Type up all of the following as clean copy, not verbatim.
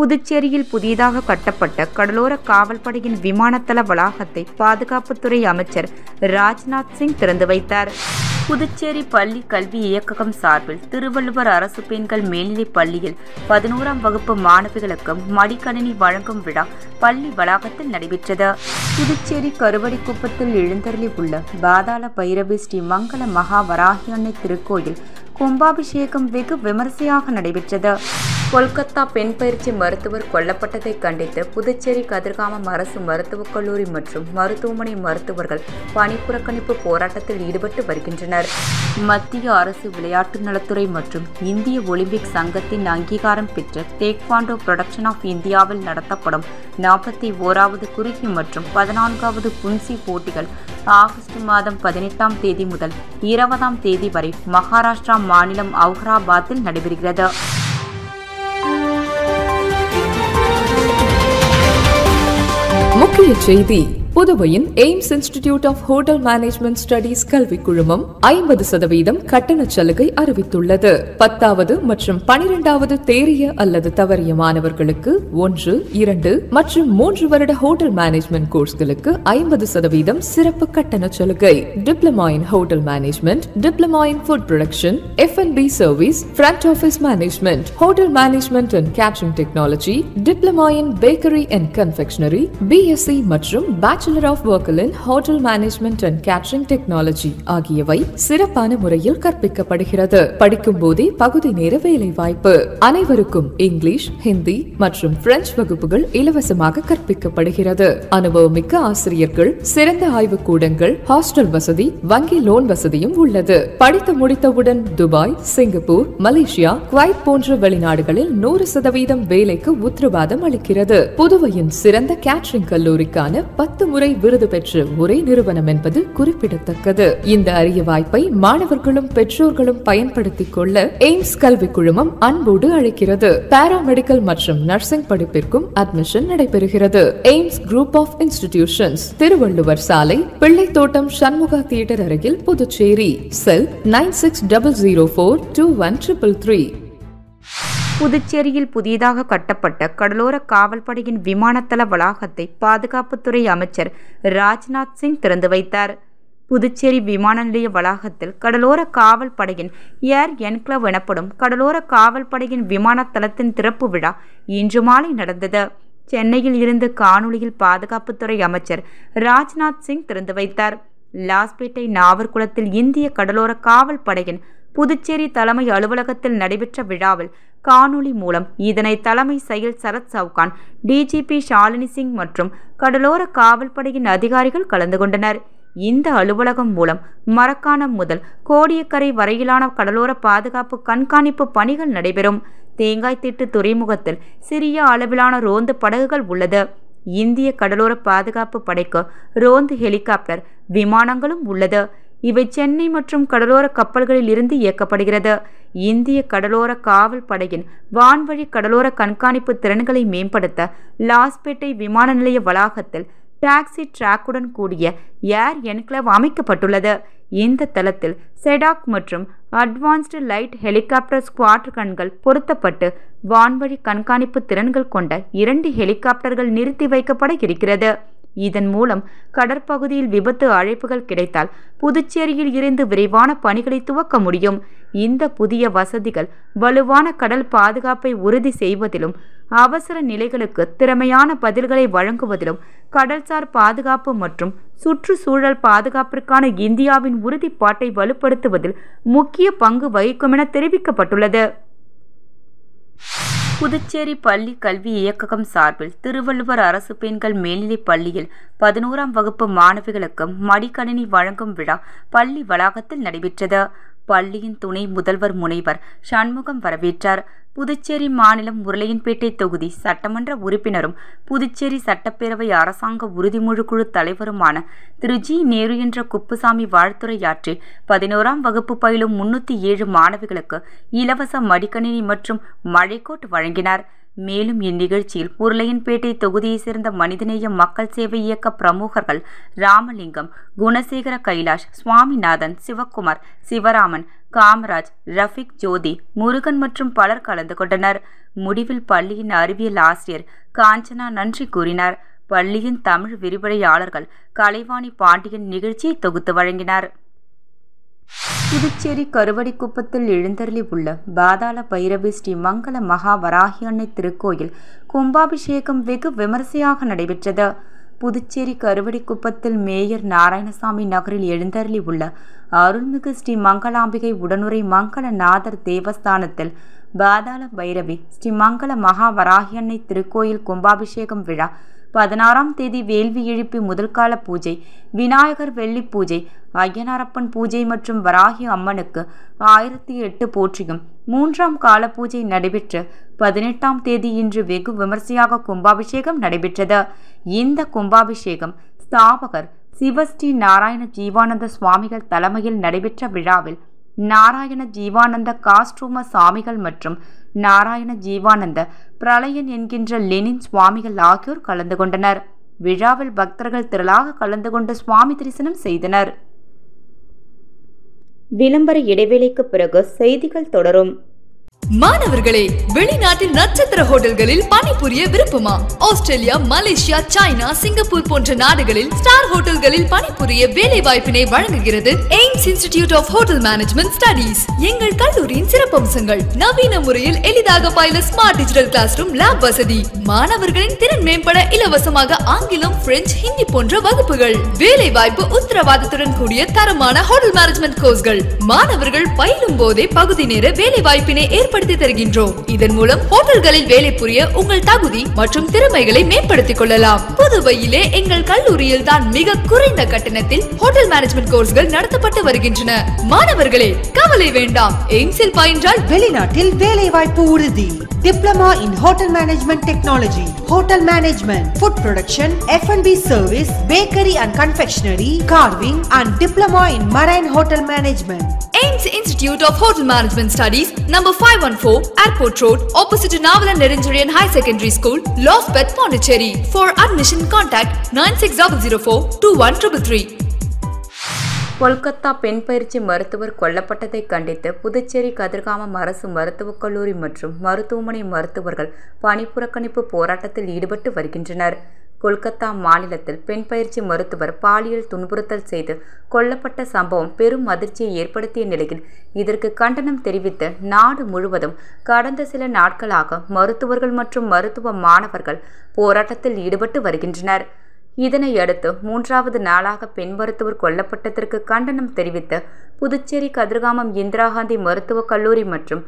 புதுச்சேரியில் புதிதாக கட்டப்பட்ட கடலோர காவல்படையின் விமானத்தள வளாகத்தை பாதுகாப்புத்துறை அமைச்சர் ராஜ்நாத் சிங் திறந்து வைத்தார். புதுச்சேரி பள்ளி கல்வி இயக்ககம் சார்பில் திருவள்ளுவர் அரசு பெண்கள் மேல்நிலைப் பள்ளியில் 11ஆம் வகுப்பு மாணவிகளுக்கு மடிக்கணினி வழங்கும் விழா பள்ளி வளாகத்தில் நடைபெற்றது. புதுச்சேரி கருவடிக்குப்பத்தில் எழுந்தருளி உள்ள பாதாள பைரவி ஸ்ரீ மங்கள மகா வராகி அன்னை திருக்கோயில் கும்பாபிஷேகம் வெகு விமரிசையாக நடைபெற்றது. கொல்கத்தா பெண் பயிற்சி மருத்துவர் கொல்லப்பட்டதை கண்டித்து புதுச்சேரி கதிர்காமம் அரசு மருத்துவக் கல்லூரி மற்றும் மருத்துவமனை மருத்துவர்கள் பணிப்புறக்கணிப்பு போராட்டத்தில் ஈடுபட்டு வருகின்றனர். மத்திய அரசு விளையாட்டு நலத்துறை மற்றும் இந்திய ஒலிம்பிக் சங்கத்தின் அங்கீகாரம் பெற்ற டேக்வாண்டோ புரொடக்ஷன் ஆஃப் இந்தியாவில் நடத்தப்படும் 41வது குறுகி மற்றும் 14வது புன்சி போட்டிகள் ஆகஸ்ட் மாதம் 18ஆம் தேதி முதல் 20ஆம் தேதி வரை மகாராஷ்டிரா மாநிலம் அவுராபாத்தில் நடைபெறுகிறது. முக்கிய செய்தி: புதுவையின் AIMS institute of hotel management studies கல்வி குழுமம் 50% கட்டண சலுகை அறிவித்துள்ளது. 10வது மற்றும் 12வது தேறிய அல்லது தவறிய மாணவர்களுக்கு 1, 2 மற்றும் 3 வருட ஹோட்டல் மேனேஜ்மெண்ட் கோர்ஸ்களுக்கு 50% சிறப்பு கட்டண சலுகை. Diploma in hotel management, diploma in food production, F&B service, front office management, hotel management and catering technology, diploma in bakery and confectionery, BSc மற்றும் பேச்சுலர் ஆஃப் வொர்க்கல் in hotel management and catering technology ஆகியவை சிறப்பான முறையில் கற்பிக்கப்படுகிறது. படிக்கும் போதே பகுதி நேர வேலை வாய்ப்பு. அனைவருக்கும் இங்கிலீஷ், ஹிந்தி மற்றும் பிரெஞ்சு வகுப்புகள் இலவசமாக கற்பிக்கப்படுகிறது. அனுபவமிக்க ஆசிரியர்கள், சிறந்த ஆய்வுக்கூடங்கள், ஹாஸ்டல் வசதி, வங்கி லோன் வசதியும் உள்ளது. படித்து முடித்தவுடன் துபாய், சிங்கப்பூர், மலேசியா, குவைத் போன்ற வெளிநாடுகளில் 100% வேலைக்கு உத்தரவாதம் அளிக்கிறது. புதுவையின் சிறந்த கேட்டரிங் கல்லூரிக்கான 10 முறை விருது பெற்ற ஒரே நிறுவனம் என்பது குறிப்பிடத்தக்கது. இந்த அரிய வாய்ப்பை மாணவர்களும் பெற்றோர்களும் பயன்படுத்திக் கொள்ள எய்ம்ஸ் கல்வி குழுமம் அன்போடு அழைக்கிறது. பாராமெடிக்கல் மற்றும் நர்சிங் படிப்பிற்கும் அட்மிஷன் நடைபெறுகிறது. AIMS group of institutions, Thiruvalluvar சாலை, பிள்ளைத்தோட்டம், சண்முகா தியேட்டர் அருகில், புதுச்சேரி. செல் 9600421333. புதுச்சேரியில் புதிதாக கட்டப்பட்ட கடலோர காவல்படையின் விமானத்தள வளாகத்தை பாதுகாப்புத்துறை அமைச்சர் ராஜ்நாத் சிங் திறந்து வைத்தார். புதுச்சேரி விமான நிலைய வளாகத்தில் கடலோர காவல் படையின் ஏர் என்க்ளவ் எனப்படும் கடலோர காவல் படையின் விமானத்தளத்தின் திறப்பு விழா இன்று மாலை நடந்தது. சென்னையில் இருந்து காணொலியில் பாதுகாப்புத்துறை அமைச்சர் ராஜ்நாத் சிங் திறந்து வைத்தார். லாஸ்பேட்டை நாவர்குளத்தில் இந்திய கடலோர காவல் படையின் புதுச்சேரி தலைமை அலுவலகத்தில் நடைபெற்ற விழாவில் காணொலி மூலம் இதனை தலைமை செயல் சரத் சவுகான், DGP ஷாலினி சிங் மற்றும் கடலோர காவல்படையின் அதிகாரிகள் கலந்து கொண்டனர். இந்த அலுவலகம் மூலம் மரக்காணம் முதல் கோடியக்கரை வரையிலான கடலோர பாதுகாப்பு கண்காணிப்பு பணிகள் நடைபெறும். தேங்காய்த்திட்டு துறைமுகத்தில் சிறிய அளவிலான ரோந்து படகுகள் உள்ளது. இந்திய கடலோர பாதுகாப்பு படைக்கு ரோந்து ஹெலிகாப்டர் விமானங்களும் உள்ளது. இவை சென்னை மற்றும் கடலோர கப்பல்களில் இருந்து இயக்கப்படுகிறது. இந்திய கடலோர காவல் படையின் வான்வழி கடலோர கண்காணிப்பு திறன்களை மேம்படுத்த லாஸ்பேட்டை விமான நிலைய வளாகத்தில் டாக்ஸி டிராக்குடன் கூடிய ஏர் என்க்ளவ் அமைக்கப்பட்டுள்ளது. இந்த தளத்தில் செடாக் மற்றும் அட்வான்ஸ்டு லைட் ஹெலிகாப்டர் ஸ்குவாட் கண்கள் பொருத்தப்பட்டு வான்வழி கண்காணிப்பு திறன்கள் கொண்ட 2 ஹெலிகாப்டர்கள் நிறுத்தி வைக்கப்பட இருக்கிறது. இதன் மூலம் கடற்பகுதியில் விபத்து அழைப்புகள் கிடைத்தால் புதுச்சேரியில் இருந்து விரைவான பணிகளை துவக்க முடியும். இந்த புதிய வசதிகள் வலுவான கடல் பாதுகாப்பை உறுதி செய்வதிலும் அவசர நிலைகளுக்கு திறமையான பதில்களை வழங்குவதிலும் கடல்சார் பாதுகாப்பு மற்றும் சுற்றுச்சூழல் பாதுகாப்பிற்கான இந்தியாவின் உறுதிப்பாட்டை வலுப்படுத்துவதில் முக்கிய பங்கு வகிக்கும் என தெரிவிக்கப்பட்டுள்ளது. புதுச்சேரி பள்ளி கல்வி இயக்ககம் சார்பில் திருவள்ளுவர் அரசு பெண்கள் மேல்நிலைப் பள்ளியில் 11ஆம் வகுப்பு மாணவிகளுக்கு மடிக்கணினி வழங்கும் விழா பள்ளி வளாகத்தில் நடைபெற்றது. பள்ளியின் துணை முதல்வர் முனைவர் சண்முகம் வரவேற்றார். புதுச்சேரி மாநிலம் உருளையன்பேட்டை தொகுதி சட்டமன்ற உறுப்பினரும் புதுச்சேரி சட்டப்பேரவை அரசாங்க உறுதிமொழி குழு தலைவருமான திரு G. நேரு என்ற குப்புசாமி வாழ்த்துரையாற்றி 11ஆம் வகுப்பு பயிலும் 307 மாணவிகளுக்கு இலவச மடிக்கணினி மற்றும் மழைக்கோட் வழங்கினார். மேலும் இந்நிகழ்ச்சியில் உருளையன்பேட்டை தொகுதியைச் சேர்ந்த மனிதநேய மக்கள் சேவை இயக்க பிரமுகர்கள் ராமலிங்கம், குணசேகர கைலாஷ், சுவாமிநாதன், சிவக்குமார், சிவராமன், காமராஜ், ரஃபிக், ஜோதி, முருகன் மற்றும் பலர் கலந்து கொண்டனர். முடிவில் பள்ளியின் அறிவியல் ஆசிரியர் காஞ்சனா நன்றி கூறினார். பள்ளியின் தமிழ் விரிவுரையாளர்கள் கலைவாணி பாண்டியன் நிகழ்ச்சியை தொகுத்து வழங்கினார். புதுச்சேரி கருவடிக்குப்பத்தில் எழுந்தருளி உள்ள பாதாள பைரவி ஸ்ரீ மங்கள மகா வராகி அன்னை திருக்கோயில் கும்பாபிஷேகம் வெகு விமரிசையாக நடைபெற்றது. புதுச்சேரி கருவடிக்குப்பத்தில் மேயர் நாராயணசாமி நகரில் எழுந்தருளி உள்ள அருள்மிகு ஸ்ரீ மங்களாம்பிகை உடனுரை மங்களநாதர் தேவஸ்தானத்தில் பாதாள பைரவி ஸ்ரீ மங்கள மகா வராகி அன்னை திருக்கோயில் கும்பாபிஷேகம் விழா 16ஆம் தேதி வேள்வி எழுப்பி முதல்கால பூஜை, விநாயகர் வெள்ளி பூஜை, ஐயனாரப்பன் பூஜை மற்றும் வராகி அம்மனுக்கு 1008 போற்றியும் 3ஆம் கால பூஜை நடைபெற்று 18ஆம் தேதி இன்று வெகு விமரிசையாக கும்பாபிஷேகம் நடைபெற்றது. இந்த கும்பாபிஷேகம் ஸ்தாபகர் சிவஸ்ரீ நாராயண ஜீவானந்த சுவாமிகள் தலைமையில் நடைபெற்ற விழாவில் நாராயண ஜீவானந்த காஸ்ட்ரூம சாமிகள் மற்றும் நாராயண ஜீவானந்த பிரளயன் என்கின்ற லெனின் சுவாமிகள் ஆகியோர் கலந்து கொண்டனர். விழாவில் பக்தர்கள் திரளாக கலந்து கொண்டு சுவாமி தரிசனம் செய்தனர். விளம்பர இடைவேளைக்கு பிறகு செய்திகள் தொடரும். மாணவர்களே, வெளிநாட்டில் நட்சத்திர ஹோட்டல்களில் பணிபுரிய விருப்பமா? ஆஸ்திரேலியா, மலேசியா, சைனா, சிங்கப்பூர் போன்ற நாடுகளில் ஸ்டார் ஹோட்டல்களில் பணிபுரிய வேலை வாய்ப்பினை வழங்குகிறது AIMS institute of hotel management studies. எங்கள் கல்லூரியின் சிறப்பம்சங்கள்: நவீன முறையில் எளிதாக பயில smart digital classroom, lab வசதி, மாணவர்களின் திறன் மேம்பட இலவசமாக ஆங்கிலம், பிரெஞ்சு, ஹிந்தி போன்ற வகுப்புகள், வேலை வாய்ப்பு உத்தரவாதத்துடன் கூடிய தரமான ஹோட்டல் மேனேஜ்மெண்ட் கோர்ஸ்கள். மாணவர்கள் பயிலும் போதே பகுதி நேர வேலை வாய்ப்பினை ஏற்படுத்தி தருகின்றோம். இதன் மூலம் ஹோட்டல்களில் வேலை புரிய உங்கள் தகுதி மற்றும் திறமைகளை மேம்படுத்திக் கொள்ளலாம். புதுவையிலே எங்கள் கல்லூரியில் தான் மிக குறைந்த கட்டணத்தில் ஹோட்டல் மேனேஜ்மெண்ட் கோர்ஸ்கள் நடத்தப்பட்டு வருகின்றன. மாணவர்களே, கவலை வேண்டாம். எய்ம்ஸில் பயின்றால் வெளிநாட்டில் வேலை வாய்ப்பு உறுதி. Diploma in Hotel Management Technology, Hotel Management, Food Production, F&B Service, Bakery and Confectionery, Carving and Diploma in Marine Hotel Management. AIMS Institute of Hotel Management Studies, number 514, Airport Road, opposite to Navalan Nerunjurian High Secondary School, Losbeth, Pondicherry. For admission, contact 9600421333. Kolkata பெண் பயிற்சி மருத்துவர் கொல்லப்பட்டதை கண்டித்து புதுச்சேரி கதிர்காமம் அரசு மருத்துவக் கல்லூரி மற்றும் மருத்துவமனை மருத்துவர்கள் பணிப்புறக்கணிப்பு போராட்டத்தில் ஈடுபட்டு வருகின்றனர். கொல்கத்தா மாநிலத்தில் பெண் பயிற்சி மருத்துவர் பாலியல் துன்புறுத்தல் செய்து கொல்லப்பட்ட சம்பவம் பெரும் அதிர்ச்சியை ஏற்படுத்திய நிலையில் இதற்கு கண்டனம் தெரிவித்து நாடு முழுவதும் கடந்த சில நாட்களாக மருத்துவர்கள் மற்றும் மருத்துவ மாணவர்கள் போராட்டத்தில் ஈடுபட்டு வருகின்றனர். இதனையடுத்து 3வது நாளாக பெண் மருத்துவர் கொல்லப்பட்டதற்கு கண்டனம் தெரிவித்து புதுச்சேரி கதிர்காமம் இந்திரா காந்தி மருத்துவக் கல்லூரி மற்றும்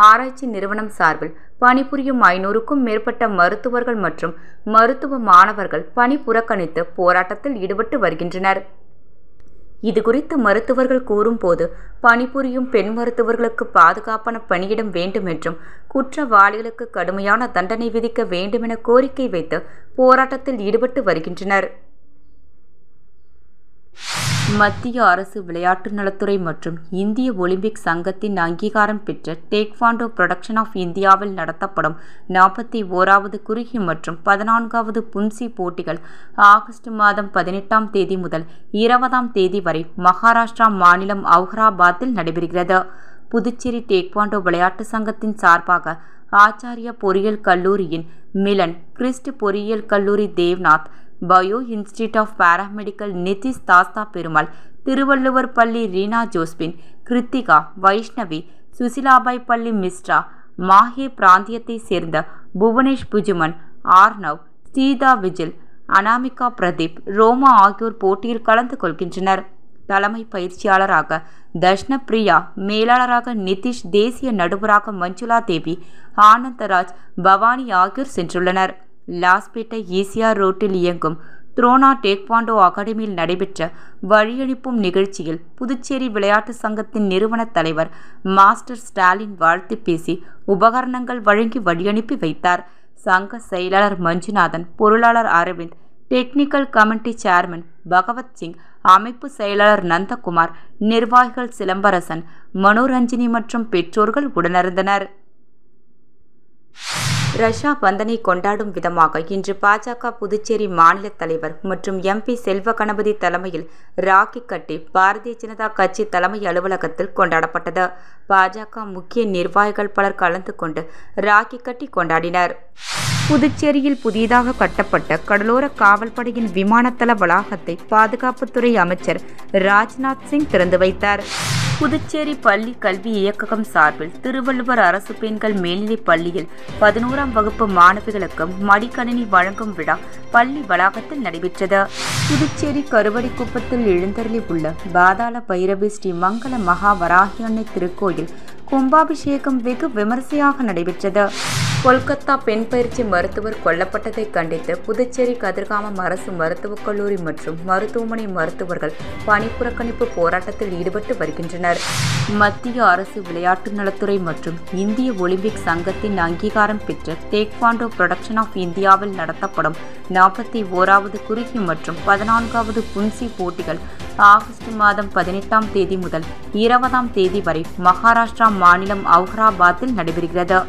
ஆராய்ச்சி நிறுவனம் சார்பில் பணிபுரியும் 500க்கும் மேற்பட்ட மருத்துவர்கள் மற்றும் மருத்துவ மாணவர்கள் பணி புறக்கணித்து போராட்டத்தில் ஈடுபட்டு வருகின்றனர். இதுகுறித்து மருத்துவர்கள் கூறும்போது, பணிபுரியும் பெண் மருத்துவர்களுக்கு பாதுகாப்பான பணியிடம் வேண்டும் என்றும் குற்றவாளிகளுக்கு கடுமையான தண்டனை விதிக்க வேண்டுமென கோரிக்கை வைத்து போராட்டத்தில் ஈடுபட்டு வருகின்றனர். மத்திய அரசு விளையாட்டு நலத்துறை மற்றும் இந்திய ஒலிம்பிக் சங்கத்தின் அங்கீகாரம் பெற்ற டேக்வாண்டோ புரொடக்ஷன் ஆஃப் இந்தியாவில் நடத்தப்படும் 41வது குறுகிய மற்றும் 14வது புன்சி போட்டிகள் ஆகஸ்ட் மாதம் 18ஆம் தேதி முதல் 20ஆம் தேதி வரை மகாராஷ்டிரா மாநிலம் அவுஹராபாத்தில் நடைபெறுகிறது. புதுச்சேரி டேக்வாண்டோ விளையாட்டு சங்கத்தின் சார்பாக ஆச்சாரிய பொறியியல் கல்லூரியின் மிலன், கிறிஸ்ட் பொறியியல் கல்லூரி Devnath, bio institute of paramedical Nitish தாஸ்தா பெருமாள், திருவள்ளுவர் பள்ளி ரீனா ஜோஸ்பின், கிருத்திகா, வைஷ்ணவி, சுசிலாபாய் பள்ளி மிஸ்ரா, மாஹே பிராந்தியத்தை சேர்ந்த புவனேஷ் புஜுமன், ஆர்னவ், ஸ்ரீதா விஜில், அனாமிகா பிரதீப், ரோமா ஆகியோர் போட்டியில் கலந்து கொள்கின்றனர். தலைமை பயிற்சியாளராக தர்ஷ்ன பிரியா, மேலாளராக நிதிஷ், தேசிய நடுவராக மஞ்சுளா தேவி, ஆனந்தராஜ், பவானி ஆகியோர் சென்றுள்ளனர். லாஸ்பேட்டை ஈசிஆர் ரோட்டில் இயங்கும் த்ரோனா டேக்வாண்டோ அகாடமியில் நடைபெற்ற வழியனுப்பும் நிகழ்ச்சியில் புதுச்சேரி விளையாட்டு சங்கத்தின் நிறுவன தலைவர் மாஸ்டர் ஸ்டாலின் வாழ்த்து பேசி உபகரணங்கள் வழங்கி வழியனுப்பி வைத்தார். சங்க செயலாளர் மஞ்சுநாதன், பொருளாளர் அரவிந்த், டெக்னிக்கல் கமிட்டி சேர்மன் பகவத் சிங், அமைப்பு செயலாளர் நந்தகுமார், நிர்வாகிகள் சிலம்பரசன், மனோரஞ்சினி மற்றும் பெற்றோர்கள் உடனிருந்தனர். ரஷா பந்தனை கொண்டாடும் விதமாக இன்று பாஜக புதுச்சேரி மாநில தலைவர் மற்றும் MP செல்வ கணபதி தலைமையில் ராக்கி கட்டி பாரதிய ஜனதா கட்சி தலைமை அலுவலகத்தில் கொண்டாடப்பட்டது. பாஜக முக்கிய நிர்வாகிகள் பலர் கலந்து கொண்டு ராக்கி கட்டி கொண்டாடினர். புதுச்சேரியில் புதிதாக கட்டப்பட்ட கடலோர காவல்படையின் விமானத்தள வளாகத்தை பாதுகாப்புத்துறை அமைச்சர் ராஜ்நாத் சிங் திறந்து வைத்தார். புதுச்சேரி பள்ளி கல்வி இயக்ககம் சார்பில் திருவள்ளுவர் அரசு பெண்கள் மேல்நிலைப் பள்ளியில் 11ஆம் வகுப்பு மாணவிகளுக்கு மடிக்கணினி வழங்கும் விழா பள்ளி வளாகத்தில் நடைபெற்றது. புதுச்சேரி கருவடிக்குப்பத்தில் எழுந்தருளி உள்ள பாதாள பைரவி ஸ்ரீ மங்கள மகா வராகி அன்னை திருக்கோயில் கும்பாபிஷேகம் வெகு விமரிசையாக நடைபெற்றது. கொல்கத்தா பெண் பயிற்சி மருத்துவர் கொல்லப்பட்டதை கண்டித்து புதுச்சேரி கதிர்காமம் அரசு மருத்துவக் கல்லூரி மற்றும் மருத்துவமனை மருத்துவர்கள் பணிப்புறக்கணிப்பு போராட்டத்தில் ஈடுபட்டு வருகின்றனர். மத்திய அரசு விளையாட்டு நலத்துறை மற்றும் இந்திய ஒலிம்பிக் சங்கத்தின் அங்கீகாரம் பெற்ற டேக்வாண்டோ புரொடக்ஷன் ஆஃப் இந்தியாவில் நடத்தப்படும் 41வது குறுகி மற்றும் 14வது புன்சி போட்டிகள் ஆகஸ்ட் மாதம் 18ஆம் தேதி முதல் 20ஆம் தேதி வரை மகாராஷ்டிரா மாநிலம் அவுராபாத்தில் நடைபெறுகிறது.